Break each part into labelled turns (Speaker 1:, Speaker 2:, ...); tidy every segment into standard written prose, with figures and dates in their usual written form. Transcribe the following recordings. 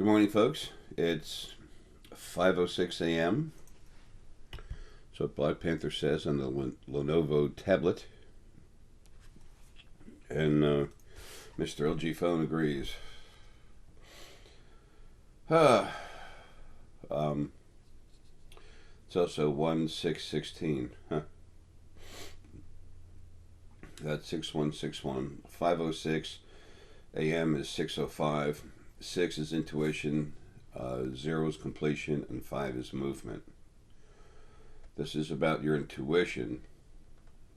Speaker 1: Good morning, folks. It's 5:06 a.m. That's what Black Panther says on the Lenovo tablet. And Mr. LG phone agrees. It's also 1/6/16. That's 6161. 5:06 a.m. is 6:05. 6 is intuition, 0 is completion, and 5 is movement. This is about your intuition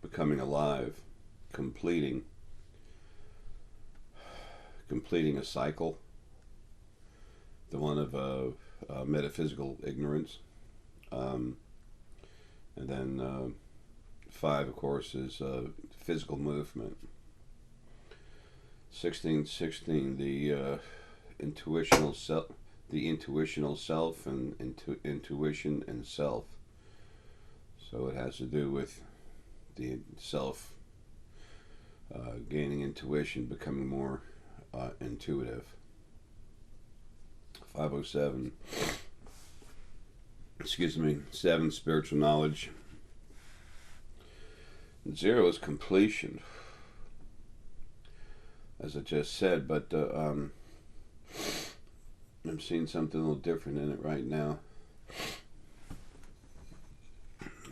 Speaker 1: becoming alive, completing a cycle, the one of metaphysical ignorance. And then 5, of course, is physical movement. 1616, the intuitional self and intuition and self. So it has to do with the self gaining intuition, becoming more intuitive. 507, 7, spiritual knowledge. 0 is completion, as I just said, but I'm seeing something a little different in it right now.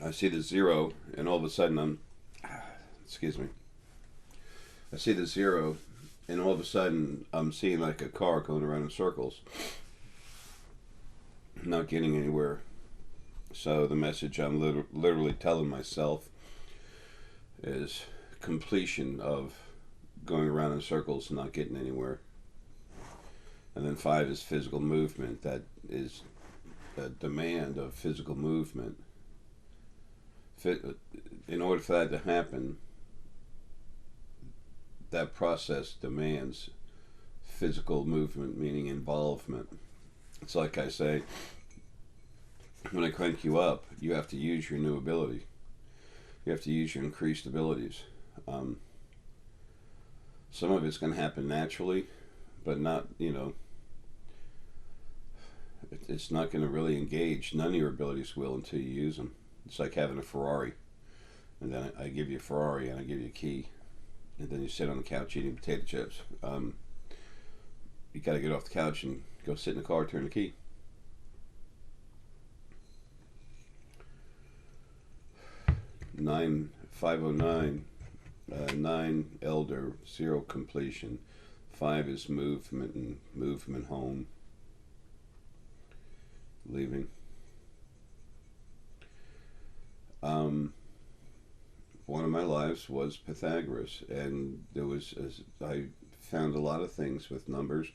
Speaker 1: I see the 0, and all of a sudden I see the 0, and all of a sudden I'm seeing like a car going around in circles, not getting anywhere. So the message I'm literally telling myself is completion of going around in circles and not getting anywhere. And then 5 is physical movement. That is a demand of physical movement. In order for that to happen, that process demands physical movement, meaning involvement. It's like I say, when I crank you up, you have to use your new ability. You have to use your increased abilities. Some of it's going to happen naturally, but not, it's not going to really engage. None of your abilities will until you use them. It's like having a Ferrari, and then I give you a Ferrari and I give you a key, and then you sit on the couch eating potato chips. You got to get off the couch and go sit in the car, turn the key. Nine, 509, 9 elder, 0 completion. 5 is movement and movement home, leaving. One of my lives was Pythagoras, and I found a lot of things with numbers.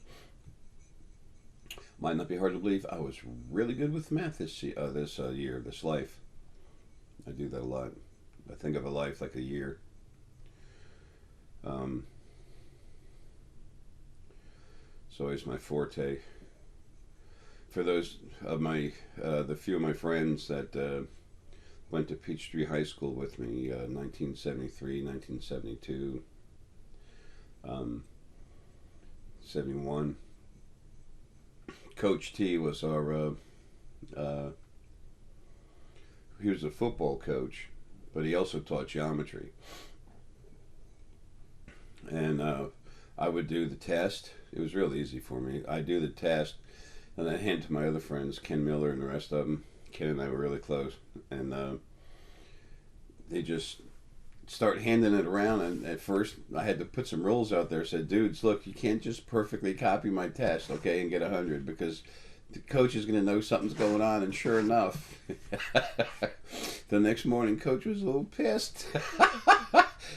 Speaker 1: Might not be hard to believe, I was really good with math this life. I do that a lot. I think of a life like a year. It's always my forte. For those of the few of my friends that went to Peachtree High School with me, 1973, 1972, 71. Coach T was he was a football coach, but he also taught geometry. And I would do the test. It was real easy for me. I'd do the test, and I'd hand it to my other friends, Ken Miller and the rest of them. Ken and I were really close, and they just start handing it around. And at first, I had to put some rules out there. Said, dudes, look, you can't just perfectly copy my test, okay, and get 100, because the coach is going to know something's going on. And sure enough, the next morning, coach was a little pissed.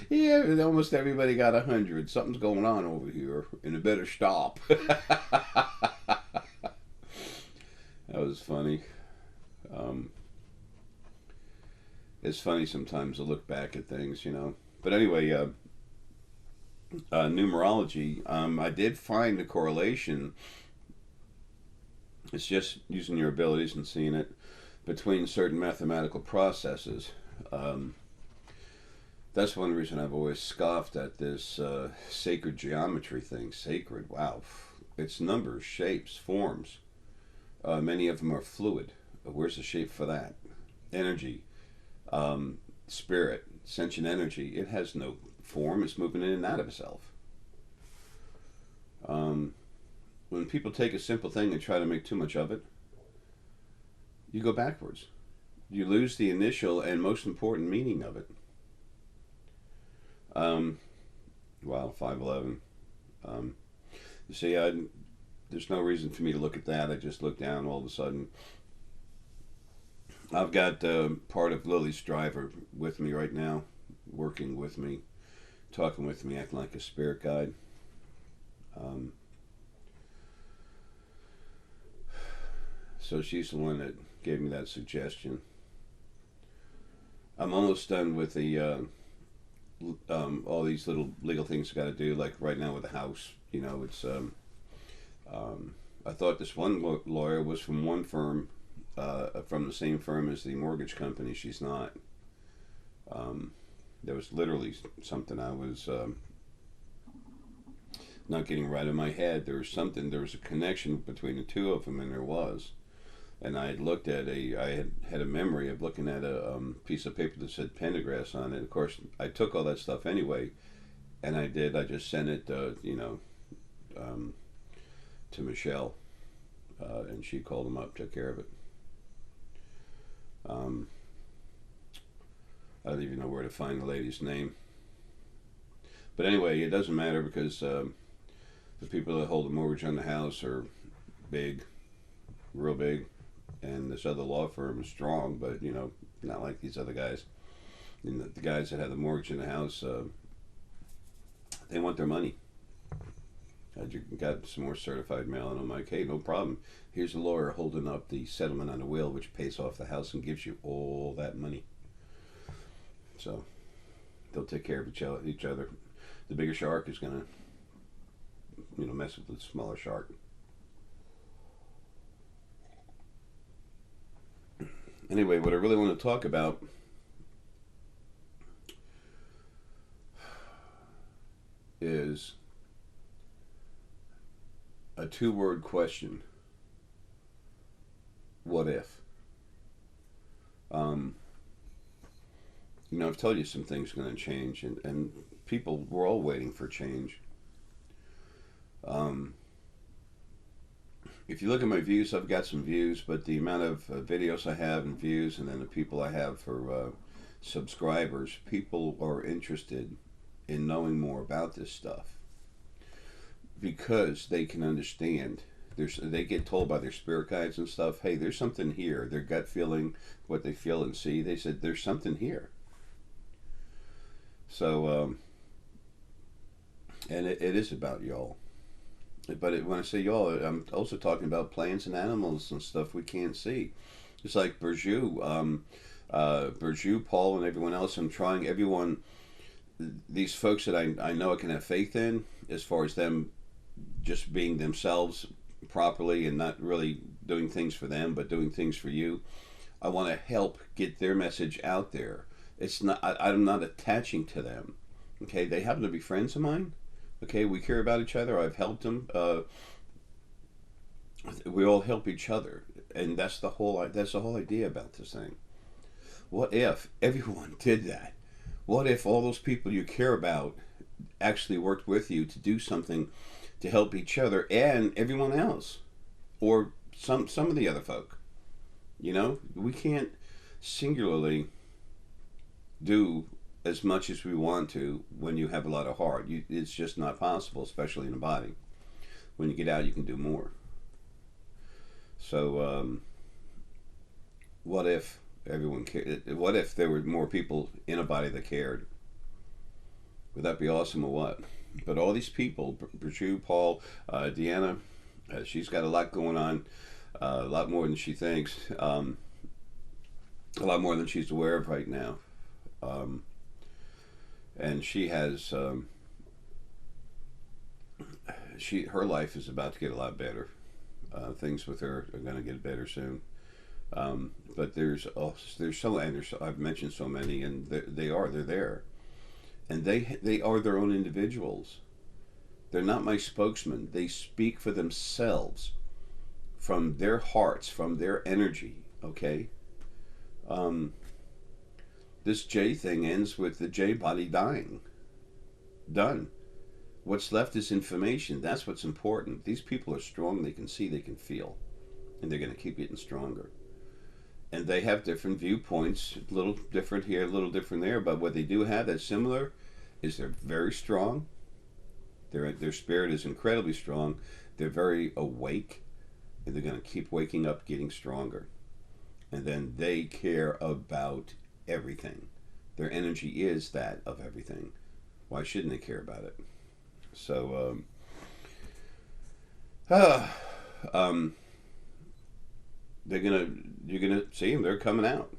Speaker 1: Yeah, almost everybody got 100. Something's going on over here, and it better stop. That was funny. It's funny sometimes to look back at things, But anyway, numerology, I did find a correlation. It's just using your abilities and seeing it between certain mathematical processes. That's one reason I've always scoffed at this sacred geometry thing. Sacred, wow. It's numbers, shapes, forms. Many of them are fluid. Where's the shape for that? Energy, spirit, sentient energy. It has no form. It's moving in and out of itself. When people take a simple thing and try to make too much of it, you go backwards. You lose the initial and most important meaning of it. Wow, 5'11". You see, there's no reason for me to look at that. I just look down all of a sudden. I've got part of Lily's driver with me right now, working with me, talking with me, acting like a spirit guide. So she's the one that gave me that suggestion. I'm almost done with the all these little legal things I got to do. Like right now with the house, you know, it's I thought this one lawyer was from one firm, from the same firm as the mortgage company. She's not. There was literally something I was not getting right in my head. There was a connection between the two of them, and there was. And I had looked at I had a memory of looking at a piece of paper that said pentagraphs on it. Of course, I took all that stuff anyway, and I just sent it, to Michelle, and she called them up, took care of it. I don't even know where to find the lady's name. But anyway, it doesn't matter because the people that hold the mortgage on the house are big, real big. And this other law firm is strong, but not like these other guys. And the guys that have the mortgage in the house, they want their money. I got some more certified mail, and I'm like, hey, no problem. Here's a lawyer holding up the settlement on the will, which pays off the house and gives you all that money. So they'll take care of each other. The bigger shark is gonna, mess with the smaller shark. Anyway, what I really want to talk about is a 2-word question. What if? I've told you some things are going to change, and people, we're all waiting for change. If you look at my views, I've got some views, but the amount of videos I have and views, and then the people I have for subscribers, people are interested in knowing more about this stuff because they can understand. They get told by their spirit guides and stuff, hey, there's something here. Their gut feeling, what they feel and see, they said, there's something here. So, and it is about y'all. But when I say y'all, I'm also talking about plants and animals and stuff we can't see. It's like Burju, Paul, and everyone else. I'm trying everyone, these folks that I know I can have faith in, as far as them just being themselves properly and not really doing things for them, but doing things for you. I want to help get their message out there. It's not. I'm not attaching to them. Okay, they happen to be friends of mine. Okay, we care about each other. I've helped them. We all help each other, and that's the whole idea about this thing. What if everyone did that? What if all those people you care about actually worked with you to do something to help each other and everyone else, or some of the other folk? We can't singularly do as much as we want to when you have a lot of heart. It's just not possible, especially in the body. When you get out, you can do more. So, what if everyone cared? What if there were more people in a body that cared? Would that be awesome or what? But all these people, Burju, Paul, Deanna, she's got a lot going on, a lot more than she thinks, a lot more than she's aware of right now. And she has, her life is about to get a lot better. Things with her are going to get better soon. But there's I've mentioned so many, and they're there, and they are their own individuals. They're not my spokesman. They speak for themselves from their hearts, from their energy. Okay. Um, this J thing ends with the J body dying. Done. What's left is information. That's what's important. These people are strong. They can see, they can feel, and they're going to keep getting stronger. And they have different viewpoints, a little different here, a little different there. But what they do have that's similar is they're very strong. Their spirit is incredibly strong. They're very awake, and they're going to keep waking up, getting stronger. And then they care about everything. Their energy is that of everything. Why shouldn't they care about it? So, you're gonna see them. They're coming out,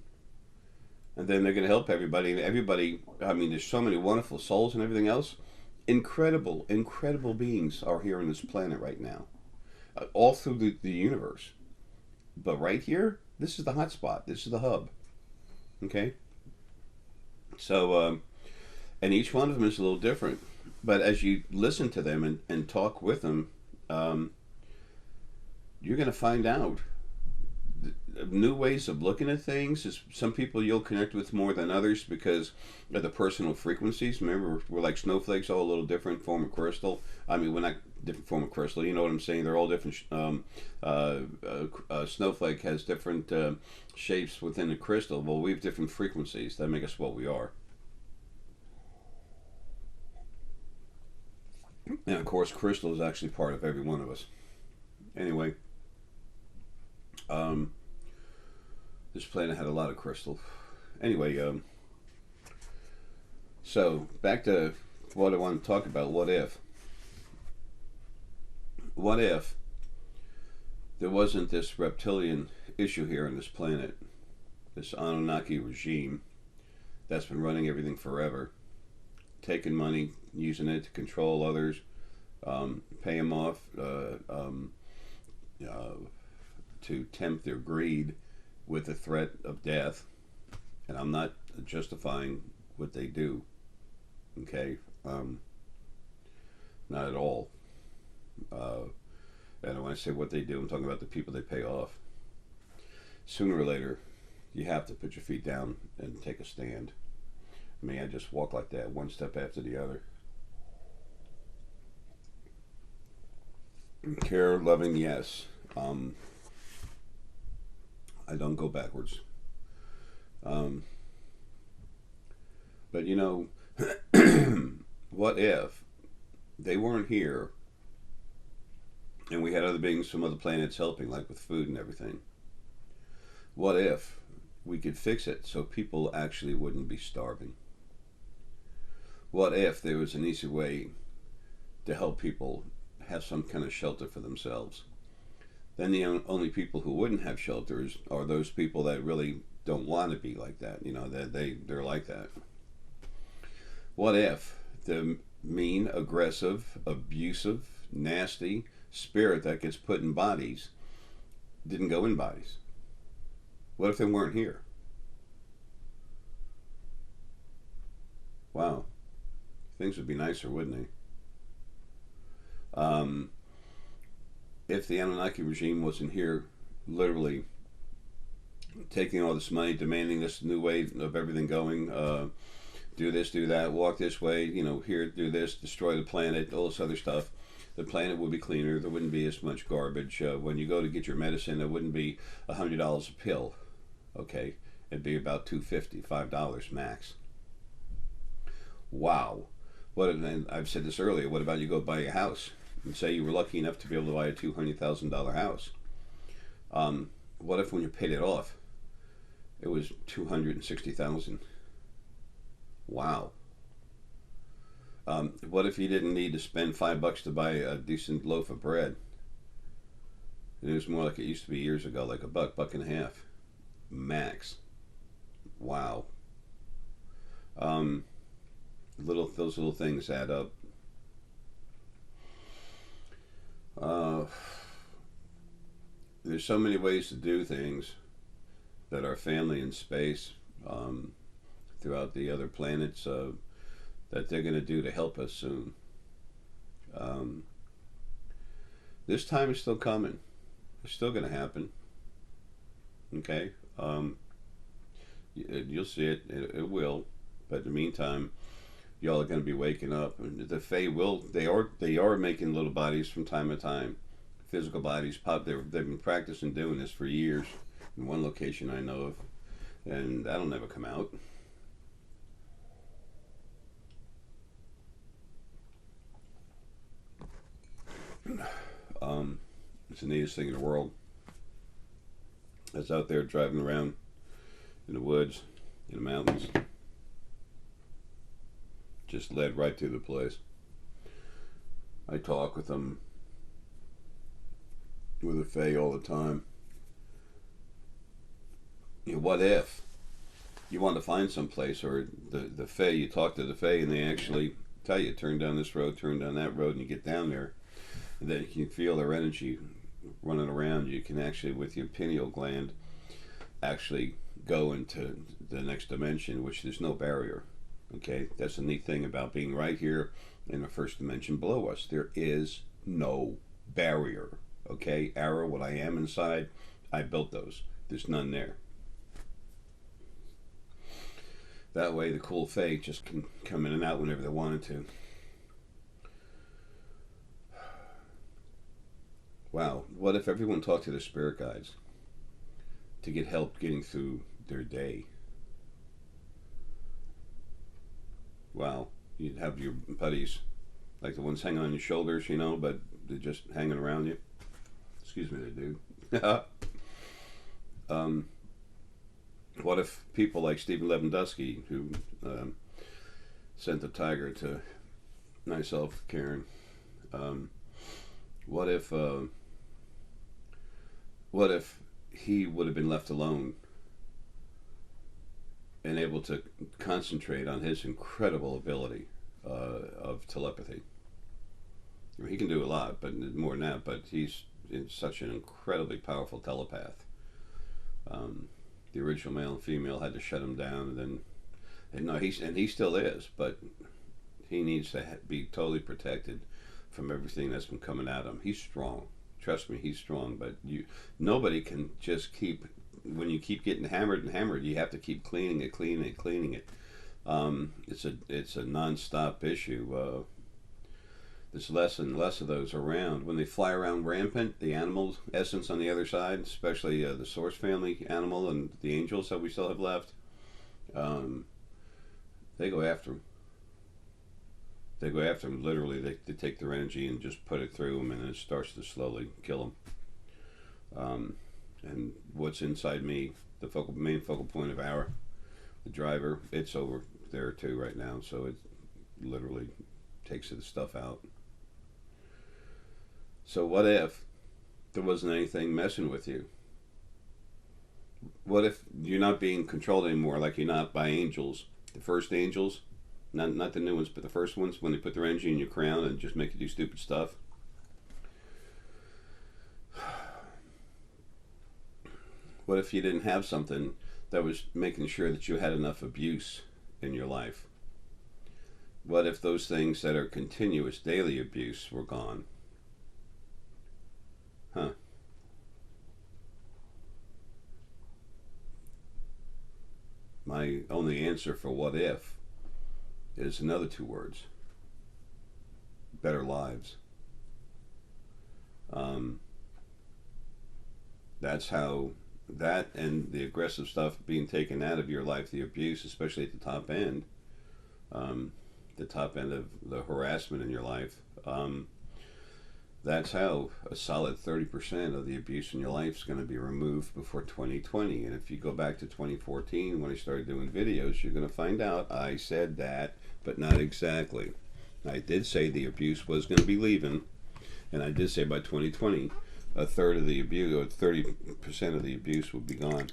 Speaker 1: and then they're gonna help everybody. And everybody, I mean, there's so many wonderful souls and everything else. Incredible, incredible beings are here on this planet right now, all through the universe. But right here, this is the hot spot. This is the hub. Okay. So, and each one of them is a little different. But as you listen to them and talk with them, you're going to find out new ways of looking at things. Some people you'll connect with more than others because of the personal frequencies. Remember, we're like snowflakes, all a little different form of crystal. I mean, we're not different form of crystal. You know what I'm saying? They're all different. Snowflake has different shapes within the crystal. Well, we have different frequencies that make us what we are. And of course, crystal is actually part of every one of us. Anyway, this planet had a lot of crystal. Anyway, so back to what I want to talk about. What if? What if there wasn't this reptilian issue here on this planet, this Anunnaki regime that's been running everything forever, taking money, using it to control others, pay them off, to tempt their greed with the threat of death. And I'm not justifying what they do, okay? Not at all. And when I say what they do, I'm talking about the people they pay off. Sooner or later, you have to put your feet down and take a stand. I mean, I just walk like that, one step after the other. Care, loving, yes. I don't go backwards. But you know, what if they weren't here and we had other beings from other planets helping, like with food and everything? What if we could fix it so people actually wouldn't be starving? What if there was an easy way to help people have some kind of shelter for themselves? Then the only people who wouldn't have shelters are those people that really don't want to be like that. You know, that they're like that. What if the mean, aggressive, abusive, nasty spirit that gets put in bodies didn't go in bodies? What if they weren't here? Wow. Things would be nicer, wouldn't they? If the Anunnaki regime wasn't here, literally taking all this money, demanding this new way of everything going, do this, do that, walk this way, you know, here, do this, destroy the planet, all this other stuff, the planet would be cleaner. There wouldn't be as much garbage. When you go to get your medicine, it wouldn't be $100 a pill. Okay, it'd be about $2.50, $5 max. Wow. What? And I've said this earlier. What about you go buy a house and say you were lucky enough to be able to buy a $200,000 house? What if when you paid it off, it was $260,000? Wow. What if you didn't need to spend $5 to buy a decent loaf of bread? It was more like it used to be years ago, like a buck, buck and a half, max. Wow. Those little things add up. There's so many ways to do things that our family in space, throughout the other planets, that they're going to do to help us soon. Um, this time is still coming. It's still going to happen. Okay? You'll see it. It will. But in the meantime, y'all are going to be waking up. And the Fae will. They are making little bodies from time to time. Physical bodies pop. They've been practicing doing this for years. In one location I know of, and that'll never come out. It's the neatest thing in the world. I was out there driving around in the woods, in the mountains, just led right through the place. I talk with them, with the Fae all the time. You know, what if you want to find some place, or the Fae, you talk to the Fae and they actually tell you, turn down this road, turn down that road, and you get down there, and then you can feel their energy running around. You can actually, with your pineal gland, actually go into the next dimension, which there's no barrier. Okay, that's the neat thing about being right here in the first dimension below us. There is no barrier. Okay, Arrow, what I am inside, I built those. There's none there. That way the cool Fae just can come in and out whenever they wanted to. Wow, what if everyone talked to their spirit guides to get help getting through their day? Wow, you'd have your buddies, like the ones hanging on your shoulders, you know, but they're just hanging around you. Excuse me there, dude. What if people like Stephen Lewandowski, who sent the tiger to myself, Karen, what if he would have been left alone and able to concentrate on his incredible ability of telepathy? I mean, he can do a lot, but more than that, but he's such an incredibly powerful telepath. The original male and female had to shut him down, and no, he still is, but he needs to be totally protected from everything that's been coming at him. He's strong. Trust me, he's strong, but nobody can just keep, when you keep getting hammered and hammered, you have to keep cleaning it. It's a non-stop issue. There's less and less of those around. When they fly around rampant, the animal essence on the other side, especially the Source family animal and the angels that we still have left, they go after them. They go after them, literally. They take their energy and just put it through them, and it starts to slowly kill them. And what's inside me, the main focal point of the driver, it's over there too right now, so it literally takes the stuff out. So what if there wasn't anything messing with you? What if you're not being controlled anymore, like you're not by angels? The first angels, not the new ones, but the first ones, when they put their energy in your crown and just make you do stupid stuff. What if you didn't have something that was making sure that you had enough abuse in your life? What if those things that are continuous daily abuse were gone? Huh. My only answer for what if is another two words: better lives. That's how that, and the aggressive stuff being taken out of your life, the abuse, especially at the top end of the harassment in your life, that's how a solid 30% of the abuse in your life is going to be removed before 2020. And if you go back to 2014, when I started doing videos, you're going to find out I said that, but not exactly. I did say the abuse was going to be leaving, and I did say by 2020, a third of the abuse, or 30% of the abuse would be gone.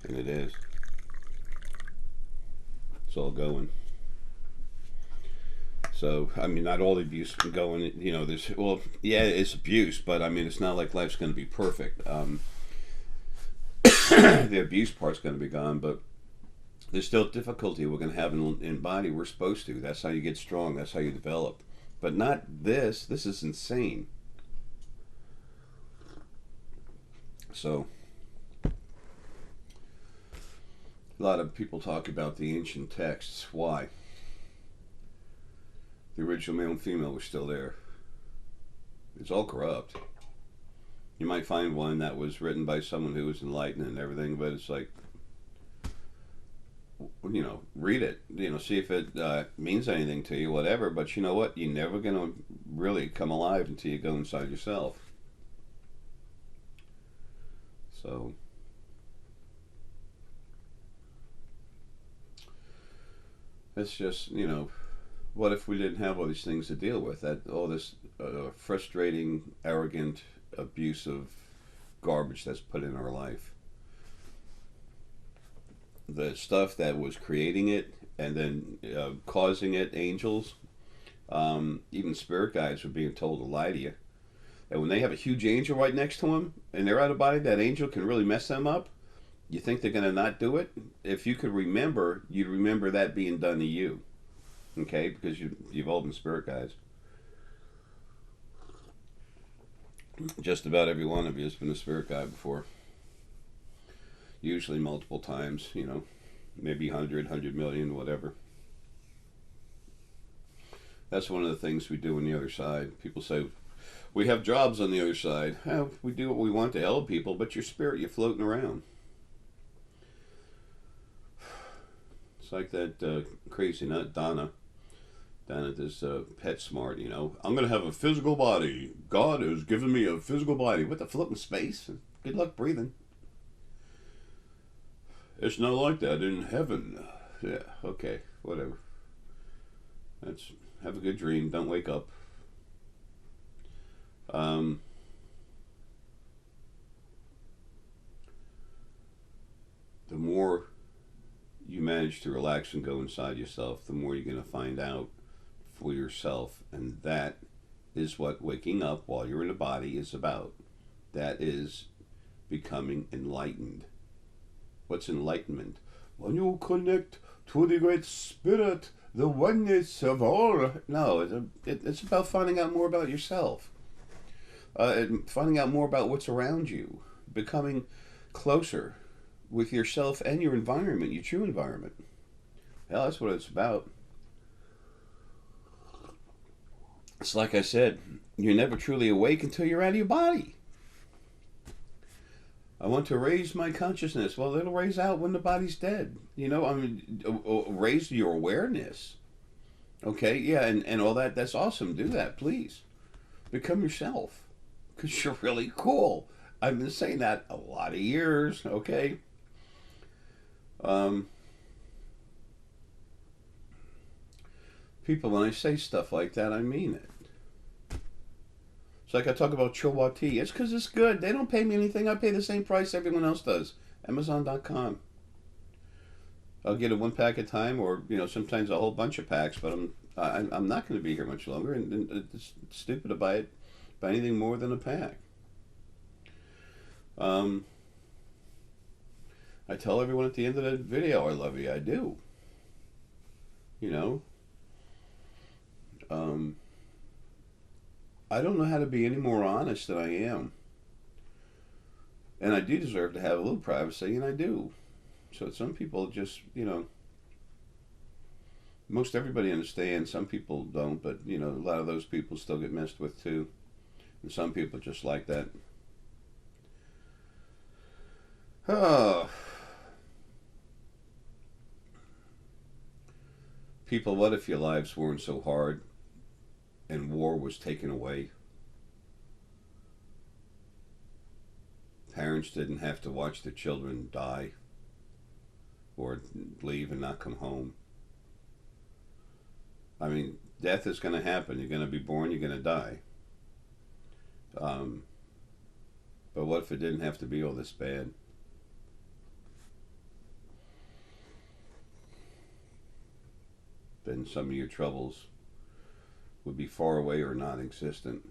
Speaker 1: And it is. It's all going. So, I mean, not all the abuse can go in, you know, there's, well, yeah, it's abuse, but I mean, it's not like life's going to be perfect. The abuse part's going to be gone, but There's still difficulty we're going to have in body. We're supposed to. That's how you get strong. That's how you develop. But not this. This is insane. So, a lot of people talk about the ancient texts. Why? The original male and female were still there. It's all corrupt. You might find one that was written by someone who was enlightened and everything, but it's like, you know, read it. You know, see if it means anything to you, whatever. But you know what? You're never going to really come alive until you go inside yourself. So, it's just, you know, what if we didn't have all these things to deal with? That all this frustrating, arrogant, abusive garbage that's put in our life. The stuff that was creating it and then causing it, angels, even spirit guides were being told to lie to you. And when they have a huge angel right next to them and they're out of body, that angel can really mess them up. You think they're going to not do it? If you could remember, you'd remember that being done to you. Okay? Because you've all been spirit guides. Just about every one of you has been a spirit guide before. Usually multiple times, you know. Maybe 100 million, whatever. That's one of the things we do on the other side. People say, we have jobs on the other side. We do what we want to help people, but your spirit, you're floating around. It's like that crazy nut, Donna, down at this PetSmart, you know. I'm going to have a physical body. God has given me a physical body. What the flip in space? Good luck breathing. It's not like that in heaven. Yeah, okay, whatever. Have a good dream. Don't wake up. The more you manage to relax and go inside yourself, the more you're going to find out for yourself. And that is what waking up while you're in a body is about. That is becoming enlightened. What's enlightenment? When you connect to the great spirit, the oneness of all. No, it's about finding out more about yourself. And finding out more about what's around you. Becoming closer with yourself and your environment, your true environment. Hell, that's what it's about. It's like I said, you're never truly awake until you're out of your body. I want to raise my consciousness. Well, it'll raise out when the body's dead. You know, I mean, raise your awareness. Okay, yeah, and all that, that's awesome. Do that, please. Become yourself. Because you're really cool. I've been saying that a lot of years, okay? People, when I say stuff like that, I mean it. It's like I talk about Chowa tea. It's because it's good. They don't pay me anything. I pay the same price everyone else does. Amazon.com. I'll get a 1 pack at a time, or you know, sometimes a whole bunch of packs. But I'm not going to be here much longer, and it's stupid to buy anything more than a pack. I tell everyone at the end of the video, I love you. I do. You know. I don't know how to be any more honest than I am. And I do deserve to have a little privacy, and I do. So some people just, you know, most everybody understands. Some people don't, but, you know, a lot of those people still get messed with too. And some people just like that. Oh. People, what if your lives weren't so hard and war was taken away? Parents didn't have to watch their children die or leave and not come home. I mean, death is going to happen. You're going to be born, you're going to die. But what if it didn't have to be all this bad? Then some of your troubles would be far away or non-existent.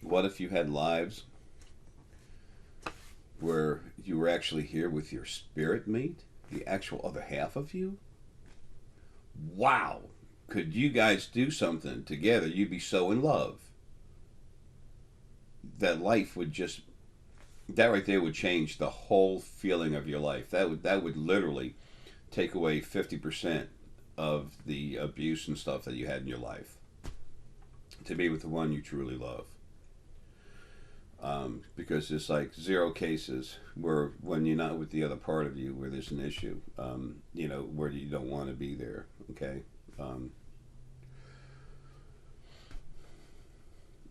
Speaker 1: What if you had lives where you were actually here with your spirit mate, the actual other half of you. Wow. Could you guys do something together? You'd be so in love that life would just, that right there would change the whole feeling of your life. That would literally take away 50% of the abuse and stuff that you had in your life. To be with the one you truly love. Because it's like zero cases where when you're not with the other part of you where there's an issue, where you don't want to be there. Okay.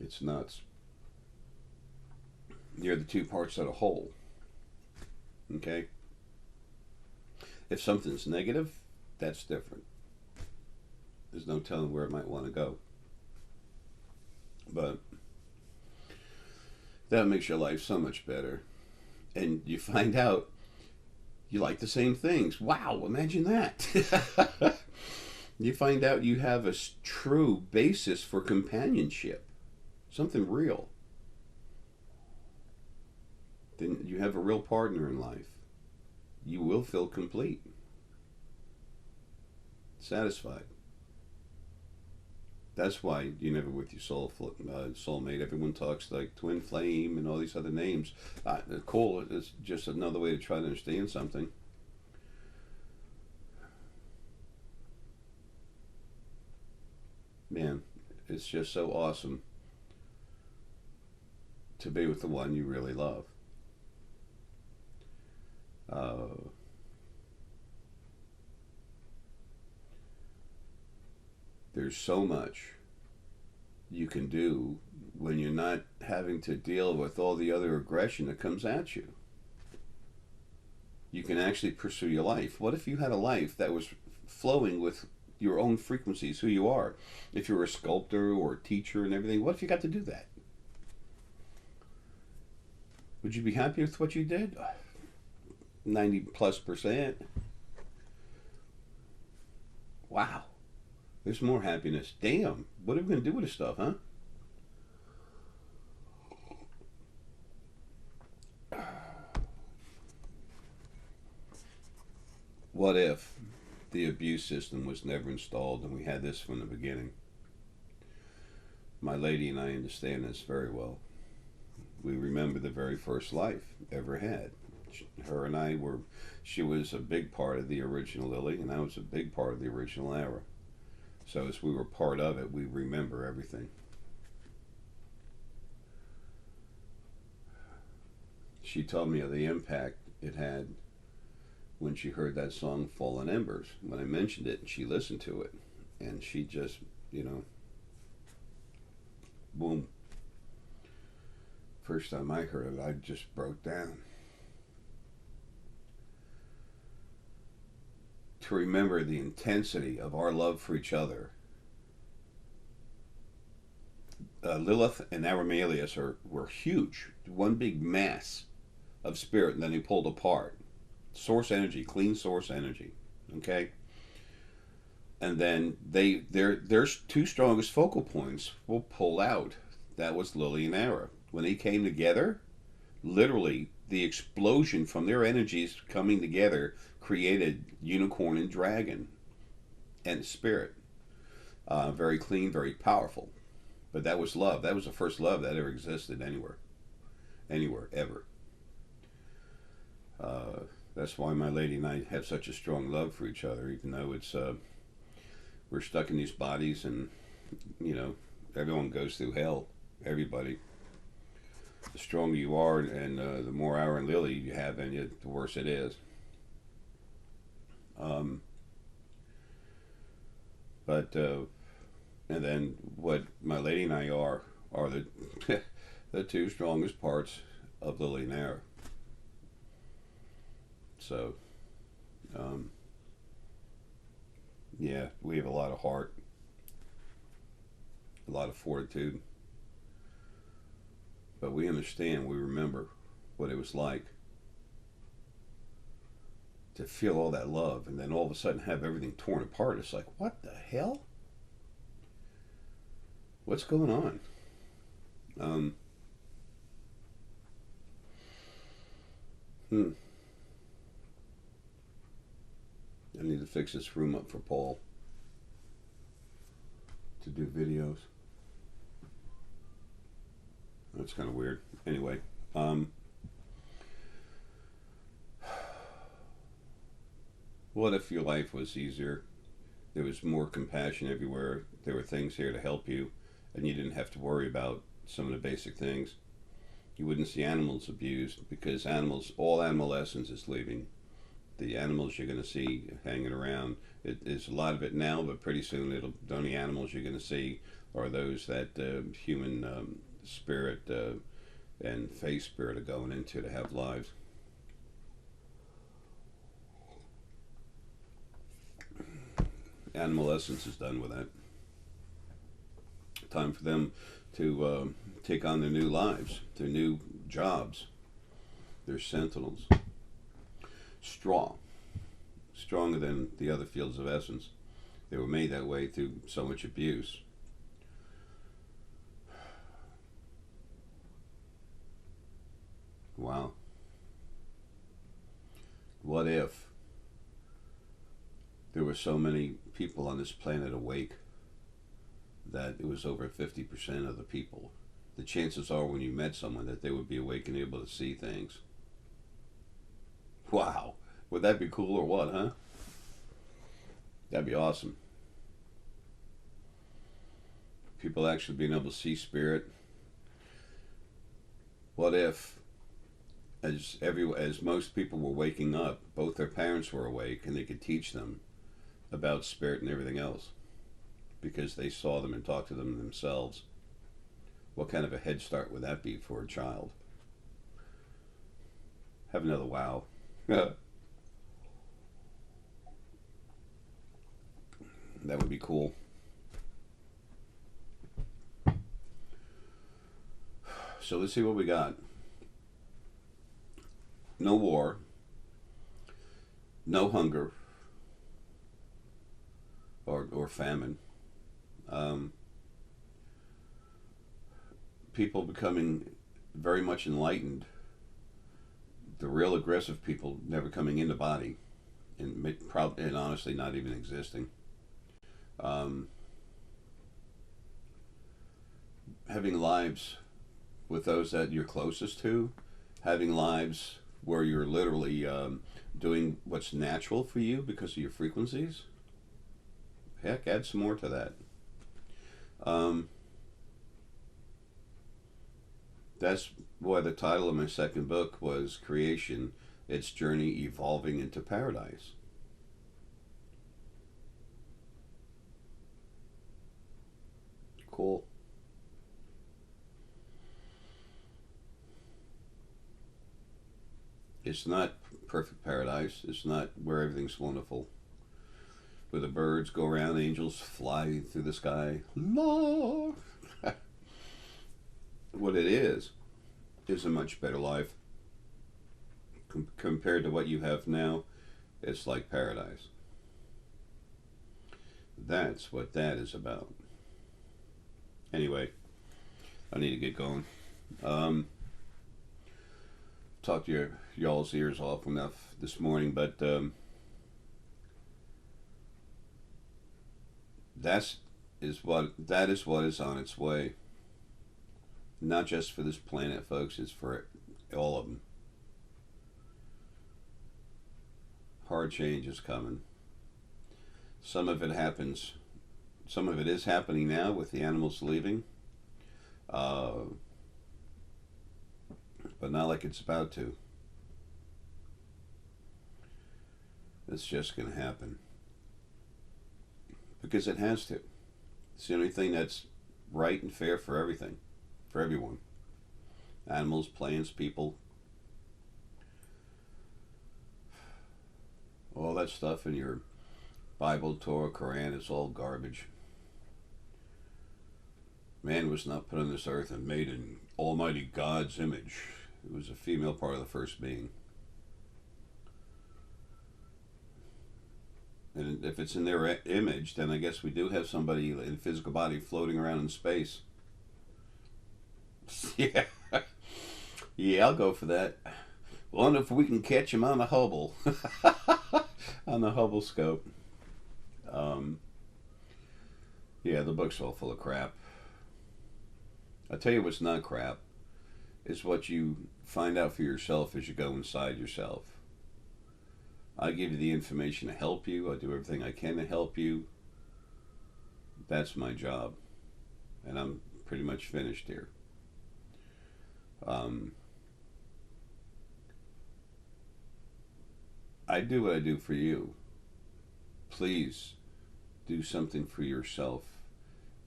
Speaker 1: It's nuts. You're the two parts of a whole. Okay. If something's negative, that's different. There's no telling where it might want to go. But that makes your life so much better. And you find out you like the same things. Wow, imagine that. You find out you have a true basis for companionship. Something real. Then you have a real partner in life. You will feel complete. Satisfied. That's why you're never with your soulmate. Everyone talks like twin flame and all these other names. Cool. It's just another way to try to understand something. Man, it's just so awesome to be with the one you really love. There's so much you can do when you're not having to deal with all the other aggression that comes at you. You can actually pursue your life. What if you had a life that was flowing with your own frequencies, who you are? If you're a sculptor or a teacher and everything, what if you got to do that? Would you be happy with what you did? 90+%. Wow. There's more happiness. Damn. What are we going to do with this stuff, huh? What if the abuse system was never installed and we had this from the beginning? My lady and I understand this very well. We remember the very first life ever had. Her and I were, she was a big part of the original Lily, and I was a big part of the original Ara. So as we were part of it, we remember everything. She told me of the impact it had when she heard that song Fallen Embers. When I mentioned it, she listened to it, and she just, boom. First time I heard it, I just broke down. To remember the intensity of our love for each other. Lilith and Aramalius were huge. One big mass of spirit, and then they pulled apart. Source energy, clean source energy. Okay? And then their two strongest focal points will pull out. That was Lily and Ara. When they came together, literally the explosion from their energies coming together created unicorn and dragon and spirit. Very clean, very powerful. But that was love. That was the first love that ever existed anywhere. Anywhere, ever. That's why my lady and I have such a strong love for each other, even though it's we're stuck in these bodies, and everyone goes through hell. Everybody. The stronger you are, and the more Ara and Lily you have in you, the worse it is. And then what my lady and I are the the two strongest parts of Lily and Ara. So, yeah, we have a lot of heart, a lot of fortitude, but we understand, we remember what it was like to feel all that love and then all of a sudden have everything torn apart. It's like, what the hell? What's going on? Hmm. I need to fix this room up for Paul to do videos. That's kind of weird. Anyway, what if your life was easier? There was more compassion everywhere. There were things here to help you, and you didn't have to worry about some of the basic things. You wouldn't see animals abused because all animal essence is leaving. The animals you're going to see hanging around, it's a lot of it now, but pretty soon the only animals you're going to see are those that human spirit and face spirit are going into to have lives. Animal essence is done with that. Time for them to take on their new lives, their new jobs. They're sentinels. Strong. Stronger than the other fields of essence. They were made that way through so much abuse. Wow. What if there were so many people on this planet awake that it was over 50% of the people? The chances are when you met someone that they would be awake and able to see things. Wow. Would that be cool or what, huh? That'd be awesome. People actually being able to see spirit. What if, as most people were waking up, both their parents were awake and they could teach them about spirit and everything else because they saw them and talked to them themselves? What kind of a head start would that be for a child? Have another wow. That would be cool. So let's see what we got. No war, no hunger or famine. People becoming very much enlightened. The real aggressive people never coming into body, and honestly not even existing. Having lives with those that you're closest to, having lives where you're literally doing what's natural for you because of your frequencies. Heck, add some more to that. That's why the title of my second book was Creation, Its Journey Evolving into Paradise. Cool. It's not perfect paradise. It's not where everything's wonderful. Where the birds go around, angels fly through the sky. Love. What it is a much better life. Compared to what you have now, it's like paradise. That's what that is about. Anyway, I need to get going. Talked to y'all's ears off enough this morning, but that is what is on its way. Not just for this planet, folks. It's for all of them. Hard change is coming. Some of it happens. Some of it is happening now with the animals leaving. But not like it's about to. It's just going to happen. Because it has to. It's the only thing that's right and fair for everything. For everyone. Animals, plants, people. All that stuff in your Bible, Torah, Quran is all garbage. Man was not put on this earth and made in Almighty God's image. It was a female part of the first being. And if it's in their image, then I guess we do have somebody in a physical body floating around in space. Yeah. Yeah, I'll go for that. Wonder if we can catch him on the Hubble, on the Hubble scope. Um, yeah, the book's all full of crap. I'll tell you what's not crap is what you find out for yourself as you go inside yourself. I give you the information to help you. I do everything I can to help you. That's my job. And I'm pretty much finished here. I do what I do for you. Please do something for yourself.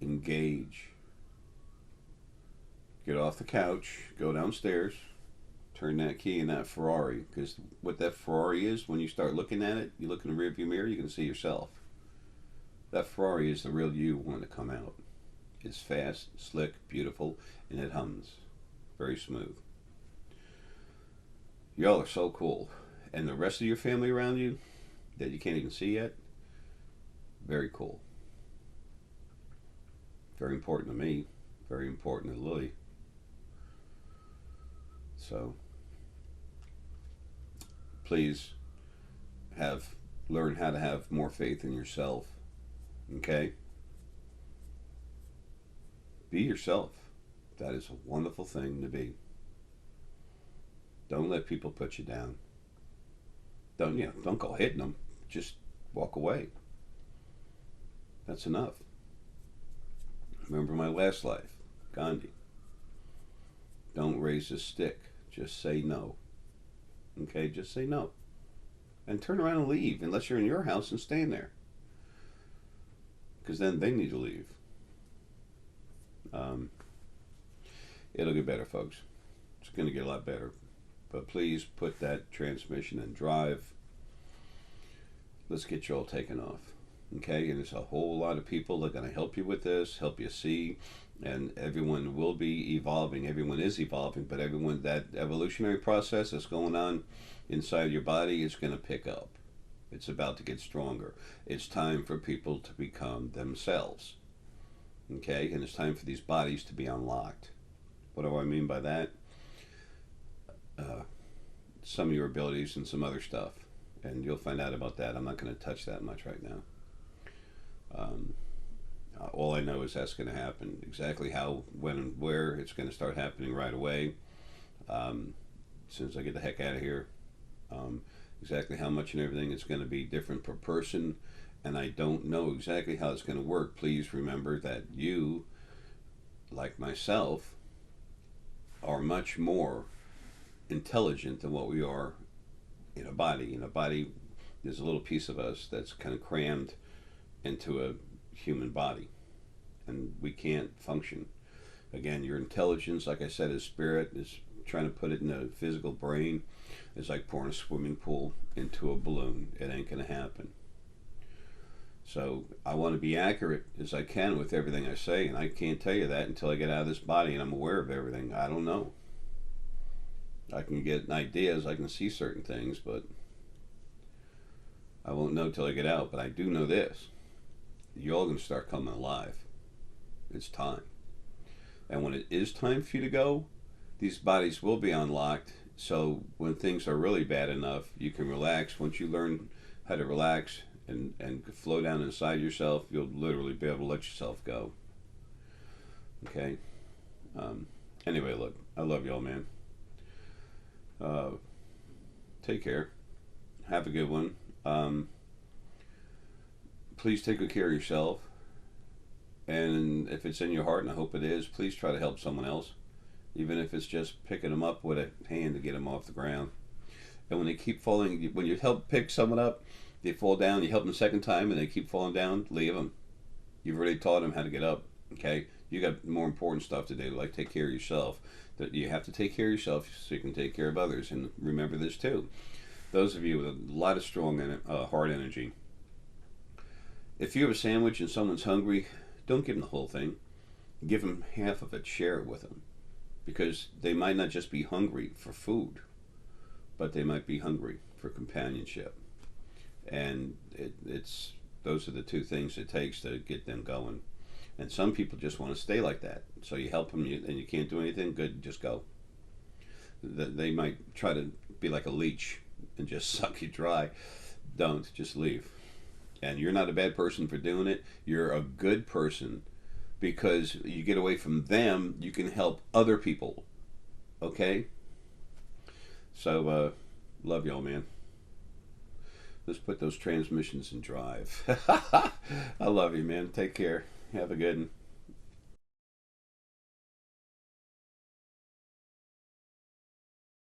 Speaker 1: Engage. Get off the couch, go downstairs, turn that key in that Ferrari. Because what that Ferrari is, when you start looking at it, you look in the rearview mirror, you can see yourself. That Ferrari is the real you wanting to come out. It's fast, slick, beautiful, and it hums. Very smooth. Y'all are so cool. And the rest of your family around you that you can't even see yet, very cool. Very important to me. Very important to Lily. So, please learn how to have more faith in yourself. Okay? Be yourself. That is a wonderful thing to be. Don't let people put you down. Don't go hitting them. Just walk away. That's enough. Remember my last life, Gandhi. Don't raise a stick. Just say no. Okay, just say no. And turn around and leave, unless you're in your house and stay in there. Because then they need to leave. It'll get better, folks. It's going to get a lot better. But please put that transmission in drive. Let's get you all taken off. Okay, and there's a whole lot of people that are going to help you with this, help you see, and everyone will be evolving. Everyone is evolving, but that evolutionary process that's going on inside your body is going to pick up. It's about to get stronger. It's time for people to become themselves. Okay, and it's time for these bodies to be unlocked. What do I mean by that? Some of your abilities and some other stuff, and you'll find out about that. I'm not going to touch that much right now. All I know is that's going to happen. Exactly how, when, and where, it's going to start happening right away. As soon as I get the heck out of here. Exactly how much and everything, it's going to be different per person, and I don't know exactly how it's going to work. Please remember that you, like myself, are much more intelligent than what we are in a body. In a body, there's a little piece of us that's kind of crammed into a human body, and we can't function. Again, your intelligence, like I said, is spirit, is trying to put it in a physical brain. It's like pouring a swimming pool into a balloon. It ain't going to happen. So I want to be accurate as I can with everything I say, and I can't tell you that until I get out of this body and I'm aware of everything. I don't know. I can get ideas, I can see certain things, but I won't know till I get out. But I do know this. You're all going to start coming alive. It's time. And when it is time for you to go, these bodies will be unlocked. So when things are really bad enough, you can relax. Once you learn how to relax and flow down inside yourself, you'll literally be able to let yourself go. Okay? Anyway, look, I love y'all, man. Take care. Have a good one. Please take good care of yourself. And if it's in your heart, and I hope it is, please try to help someone else. Even if it's just picking them up with a hand to get them off the ground. And when they keep falling, when you help pick someone up, they fall down, you help them the second time, and they keep falling down, leave them. You've already taught them how to get up, okay? You got more important stuff to do, like take care of yourself. That you have to take care of yourself so you can take care of others. And remember this too. Those of you with a lot of strong heart energy, if you have a sandwich and someone's hungry, don't give them the whole thing. Give them half of it, share it with them. Because they might not just be hungry for food, but they might be hungry for companionship. And it's those are the two things it takes to get them going. And some people just want to stay like that. So you help them and you can't do anything, good, just go. They might try to be like a leech and just suck you dry. Don't. Just leave. And you're not a bad person for doing it. You're a good person because you get away from them. You can help other people. Okay? So, love y'all, man. Let's put those transmissions in drive. I love you, man. Take care. Have a good one.